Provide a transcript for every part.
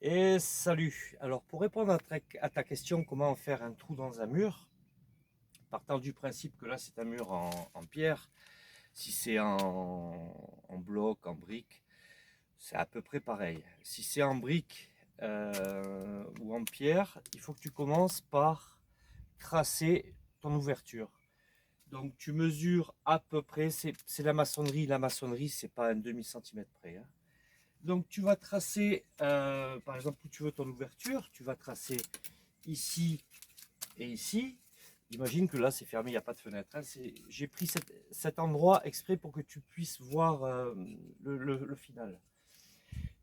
Et salut. Alors pour répondre à ta question, comment faire un trou dans un mur, partant du principe que là c'est un mur en pierre, si c'est en bloc, en brique, c'est à peu près pareil. Si c'est en brique ou en pierre, il faut que tu commences par tracer ton ouverture. Donc tu mesures à peu près, c'est la maçonnerie c'est pas un demi-centimètre près, hein. Donc tu vas tracer, par exemple, où tu veux ton ouverture, tu vas tracer ici et ici. Imagine que là c'est fermé, il n'y a pas de fenêtre, hein. J'ai pris cet endroit exprès pour que tu puisses voir le final.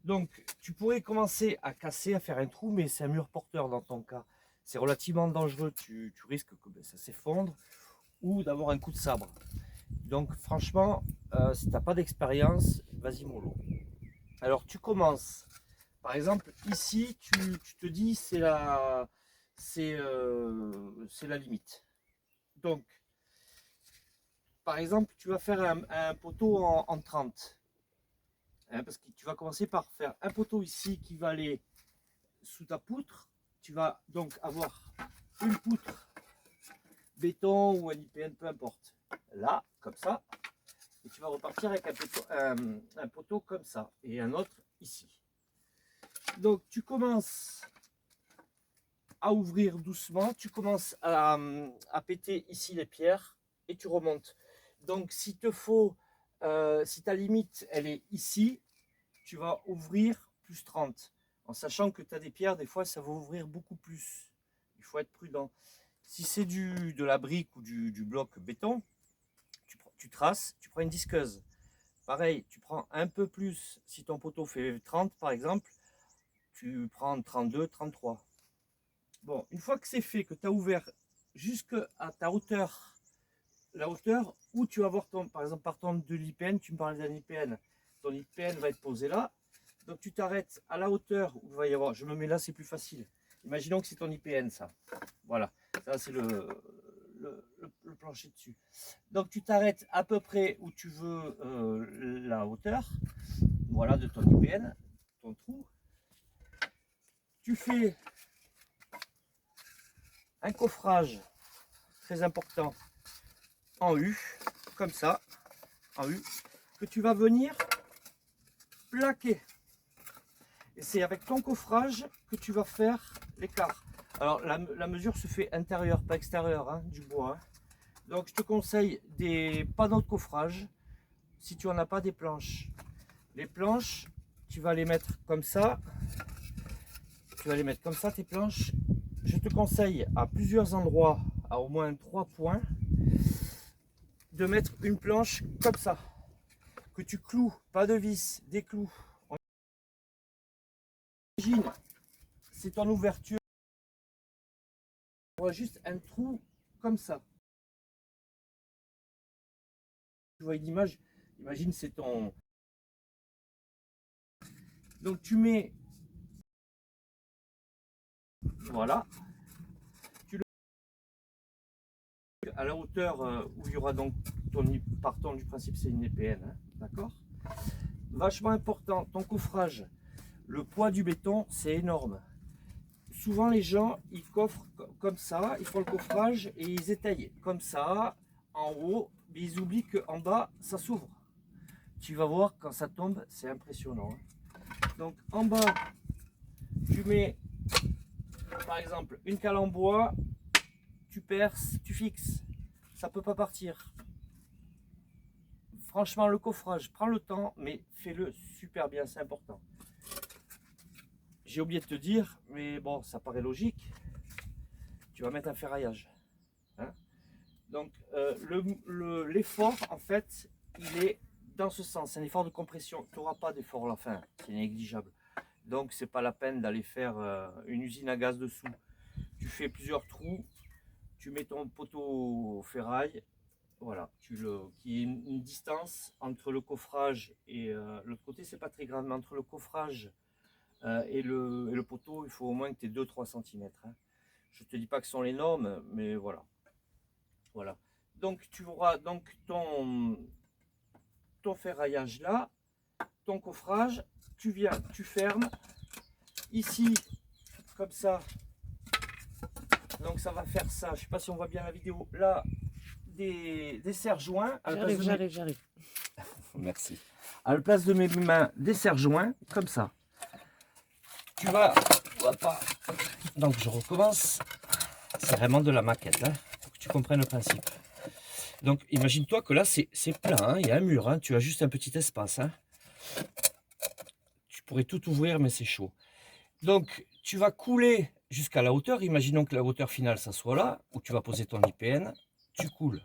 Donc tu pourrais commencer à casser, à faire un trou, mais c'est un mur porteur dans ton cas. C'est relativement dangereux, tu risques que ça s'effondre ou d'avoir un coup de sabre. Donc franchement, si tu n'as pas d'expérience, vas-y mollo. Alors tu commences. Par exemple, ici, tu te dis c'est la limite. Donc, par exemple, tu vas faire un poteau en 30. Hein, parce que tu vas commencer par faire un poteau ici qui va aller sous ta poutre. Tu vas donc avoir une poutre béton ou un IPN, peu importe. Là, comme ça. Et tu vas repartir avec un poteau comme ça. Et un autre ici. Donc, tu commences à ouvrir doucement, tu commences à péter ici les pierres et tu remontes. Donc s'il te faut, si ta limite elle est ici, tu vas ouvrir plus 30. En sachant que tu as des pierres, des fois ça va ouvrir beaucoup plus. Il faut être prudent. Si c'est de la brique ou du bloc béton, tu traces, tu prends une disqueuse. Pareil, tu prends un peu plus. Si ton poteau fait 30 par exemple, tu prends 32, 33. Bon, une fois que c'est fait, que tu as ouvert jusqu'à ta hauteur, la hauteur où tu vas voir ton, par exemple, partant de l'IPN, tu me parlais d'un IPN, ton IPN va être posé là. Donc tu t'arrêtes à la hauteur où il va y avoir, je me mets là, c'est plus facile. Imaginons que c'est ton IPN, ça. Voilà, ça c'est le plancher dessus. Donc tu t'arrêtes à peu près où tu veux la hauteur, voilà, de ton IPN, ton trou. Tu fais un coffrage très important en U, comme ça, en U, que tu vas venir plaquer. Et c'est avec ton coffrage que tu vas faire l'écart. Alors la mesure se fait intérieur, pas extérieur, hein, du bois, hein. Donc je te conseille des panneaux de coffrage si tu n'en as pas des planches. Les planches, tu vas les mettre comme ça. Tu vas les mettre comme ça, tes planches. Je te conseille à plusieurs endroits, à au moins 3 points, de mettre une planche comme ça. Que tu cloues, pas de vis, des clous. Imagine, c'est ton ouverture. Tu vois juste un trou comme ça. Tu vois une image, imagine c'est ton. Donc tu mets, voilà, tu le mets à la hauteur où il y aura donc ton, partant du principe c'est une EPN, hein, d'accord. Vachement important, ton coffrage, le poids du béton c'est énorme. Souvent les gens ils coffrent comme ça, ils font le coffrage et ils étayent comme ça en haut, mais ils oublient qu'en bas ça s'ouvre. Tu vas voir quand ça tombe, c'est impressionnant, hein. Donc en bas, tu mets par exemple une cale en bois, tu perces, tu fixes, ça peut pas partir. Franchement, le coffrage, prends le temps, mais fais-le super bien, c'est important. J'ai oublié de te dire, mais bon, ça paraît logique, tu vas mettre un ferraillage, hein. Donc l'effort, en fait, il est dans ce sens, c'est un effort de compression. Tu n'auras pas d'effort à la fin, c'est négligeable. Donc c'est pas la peine d'aller faire une usine à gaz dessous. Tu fais plusieurs trous, tu mets ton poteau ferraille, voilà, qui est une distance entre le coffrage et l'autre côté, c'est pas très grave, mais entre le coffrage et le poteau, il faut au moins que tu aies 2-3 cm, hein. Je te dis pas que ce sont les normes, mais voilà. Voilà. Donc tu auras donc ton ferraillage là, ton coffrage, tu viens, tu fermes, ici, comme ça. Donc ça va faire ça. Je ne sais pas si on voit bien la vidéo. Là, des serre-joints. J'arrive. Merci. À la place de mes mains, des serre-joints, comme ça. Tu vas... Donc je recommence. C'est vraiment de la maquette, hein, pour que tu comprennes le principe. Donc imagine-toi que là c'est plat, hein, il y a un mur, hein, tu as juste un petit espace. Hein. Tu pourrais tout ouvrir mais c'est chaud. Donc tu vas couler jusqu'à la hauteur. Imaginons que la hauteur finale ça soit là, où tu vas poser ton IPN. Tu coules.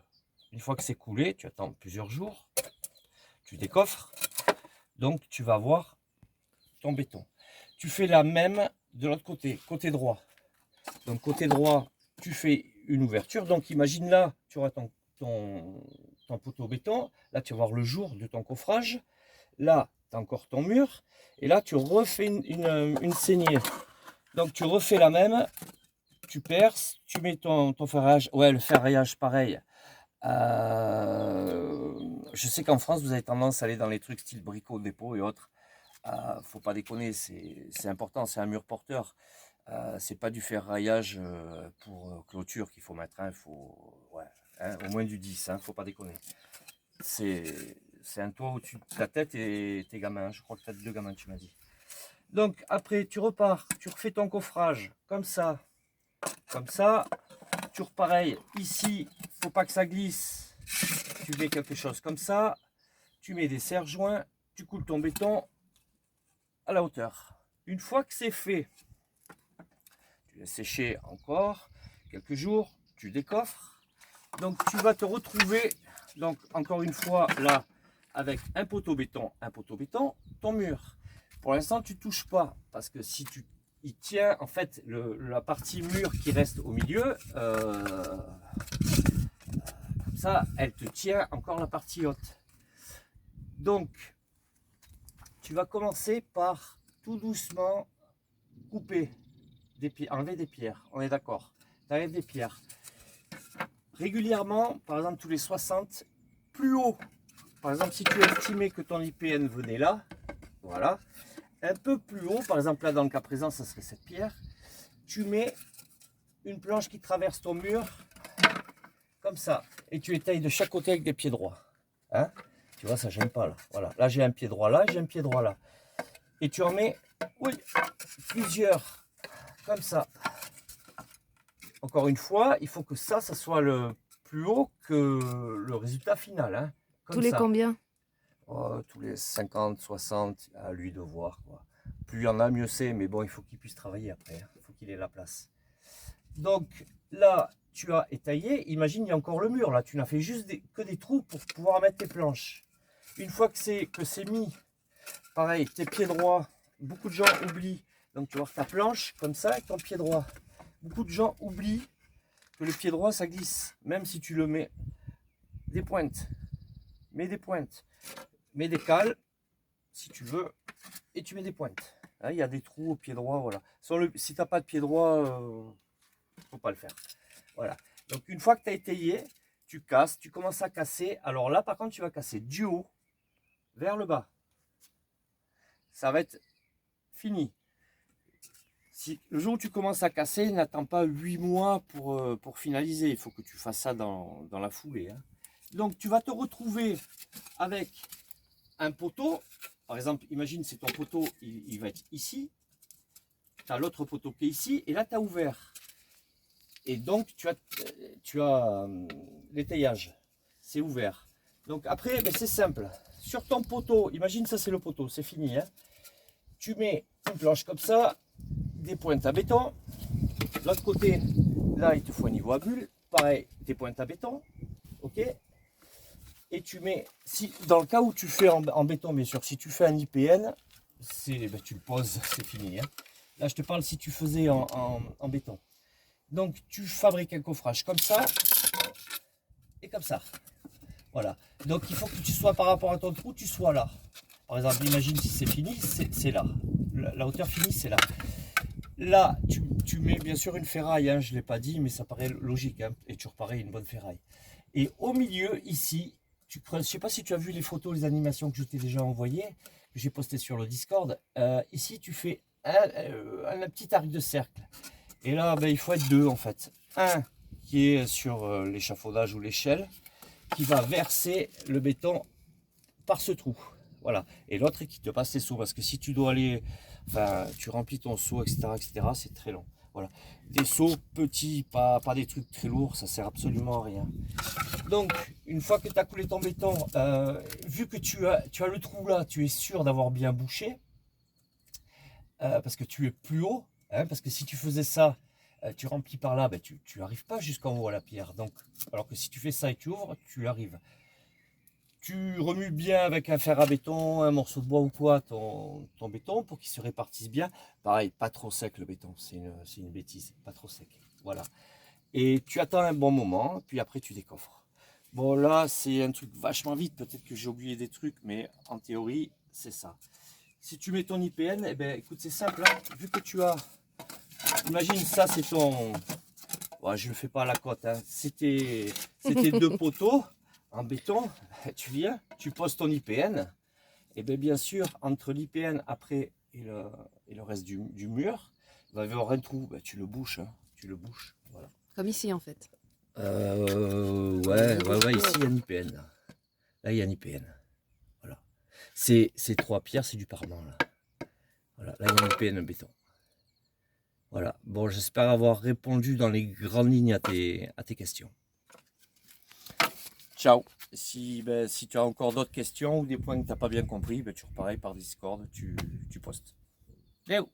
Une fois que c'est coulé, tu attends plusieurs jours. Tu décoffres. Donc tu vas voir ton béton. Tu fais la même de l'autre côté, côté droit. Donc côté droit, tu fais une ouverture. Donc imagine là, tu auras ton poteau béton. Là, tu vas voir le jour de ton coffrage. Là, tu as encore ton mur. Et là, tu refais une saignée. Donc tu refais la même. Tu perces, tu mets ton ferrage. Ouais, le ferraillage, pareil. Je sais qu'en France, vous avez tendance à aller dans les trucs style bricot, dépôt et autres. Faut pas déconner, c'est important, c'est un mur porteur. C'est pas du ferraillage pour clôture qu'il faut mettre, hein, ouais, hein, au moins du 10, hein, faut pas déconner. C'est un toit au-dessus de ta tête et tes gamins, je crois que tu as 2 gamins, tu m'as dit. Donc après tu repars, tu refais ton coffrage comme ça, toujours pareil, ici, faut pas que ça glisse, tu mets quelque chose comme ça, tu mets des serre-joints, tu coules ton béton à la hauteur. Une fois que c'est fait, tu laisses sécher encore quelques jours, tu décoffres. Donc tu vas te retrouver, donc encore une fois là, avec un poteau béton, ton mur. Pour l'instant tu touches pas, parce que si il tient, en fait, la partie mur qui reste au milieu, comme ça, elle te tient encore la partie haute. Donc, tu vas commencer par tout doucement couper des pierres, enlever des pierres, on est d'accord. Tu enlèves des pierres. Régulièrement, par exemple tous les 60, plus haut. Par exemple, si tu estimais que ton IPN venait là, voilà, un peu plus haut, par exemple là dans le cas présent, ça serait cette pierre, tu mets une planche qui traverse ton mur, comme ça, et tu étayes de chaque côté avec des pieds droits. Hein, tu vois, ça j'aime pas là. Voilà, là j'ai un pied droit là, j'ai un pied droit là. Et tu en mets, oui, plusieurs, comme ça. Encore une fois, il faut que ça soit le plus haut que le résultat final. Hein, tous les combien? Tous les 50, 60, à lui de voir, quoi. Plus il y en a, mieux c'est, mais bon, il faut qu'il puisse travailler après. Hein. Il faut qu'il ait la place. Donc là, tu as étayé. Imagine, il y a encore le mur. Là, tu n'as fait juste que des trous pour pouvoir mettre tes planches. Une fois que c'est mis, pareil, tes pieds droits, beaucoup de gens oublient. Donc tu vas faire ta planche comme ça avec ton pied droit. Beaucoup de gens oublient que le pied droit, ça glisse. Même si tu le mets des pointes. Mets des pointes. Mets des cales, si tu veux, et tu mets des pointes. Là, il y a des trous au pied droit, voilà. Si tu n'as pas de pied droit, faut pas le faire. Voilà. Donc une fois que tu as étayé, tu casses, tu commences à casser. Alors là, par contre, tu vas casser du haut vers le bas. Ça va être fini. Si le jour où tu commences à casser, n'attends pas 8 mois pour finaliser. Il faut que tu fasses ça dans la foulée. Hein. Donc tu vas te retrouver avec un poteau. Par exemple, imagine c'est ton poteau, il va être ici. Tu as l'autre poteau qui est ici, et là tu as ouvert. Et donc tu as l'étayage. C'est ouvert. Donc après, ben, c'est simple. Sur ton poteau, imagine ça c'est le poteau, c'est fini. Hein. Tu mets une planche comme ça, des pointes à béton. De l'autre côté, là il te faut un niveau à bulle. Pareil, des pointes à béton. Ok. Et tu mets, si dans le cas où tu fais en béton, bien sûr, si tu fais un IPN, ben, tu le poses, c'est fini. Hein. Là, je te parle si tu faisais en béton. Donc, tu fabriques un coffrage comme ça et comme ça. Voilà. Donc, il faut que tu sois par rapport à ton trou, tu sois là. Par exemple, imagine si c'est fini, c'est là. La hauteur finie, c'est là. Là, tu mets bien sûr une ferraille, hein, je ne l'ai pas dit, mais ça paraît logique. Hein, et toujours pareil, une bonne ferraille. Et au milieu, ici, tu creuses. Je ne sais pas si tu as vu les photos, les animations que je t'ai déjà envoyées, que j'ai postées sur le Discord. Ici, tu fais un petit arc de cercle. Et là, ben, il faut être deux en fait. Un qui est sur l'échafaudage ou l'échelle, qui va verser le béton par ce trou. Voilà. Et l'autre qui te passe les seaux. Parce que si tu dois aller, enfin, tu remplis ton seau, etc., c'est très long. Voilà. Des seaux petits, pas des trucs très lourds, ça sert absolument à rien. Donc, une fois que tu as coulé ton béton, vu que tu as le trou là, tu es sûr d'avoir bien bouché, parce que tu es plus haut, hein, parce que si tu faisais ça, tu remplis par là, ben, tu n'arrives pas jusqu'en haut à la pierre. Donc, alors que si tu fais ça et tu ouvres, tu arrives. Tu remues bien avec un fer à béton, un morceau de bois ou quoi, ton béton pour qu'il se répartisse bien. Pareil, pas trop sec le béton, c'est une bêtise, pas trop sec. Voilà. Et tu attends un bon moment, puis après tu décoffres. Bon là, c'est un truc vachement vite, peut-être que j'ai oublié des trucs, mais en théorie, c'est ça. Si tu mets ton IPN, eh ben, écoute, c'est simple, hein, vu que tu as... Imagine ça, c'est ton... Ouais, je ne le fais pas à la cote, hein. C'était deux poteaux en béton. Tu viens, tu poses ton IPN. Et bien sûr, entre l'IPN après et le reste du mur, il va y avoir un trou. Ben, tu le bouches, hein. Tu le bouches. Voilà. Comme ici en fait. Ouais, ici il y a un IPN. Là, il y a un IPN. Voilà. Ces trois pierres, c'est du parement. Là, voilà. Là, il y a un IPN béton. Voilà. Bon, j'espère avoir répondu dans les grandes lignes à tes questions. Ciao. Si tu as encore d'autres questions ou des points que tu n'as pas bien compris, toujours pareil, par Discord, tu postes. Léo.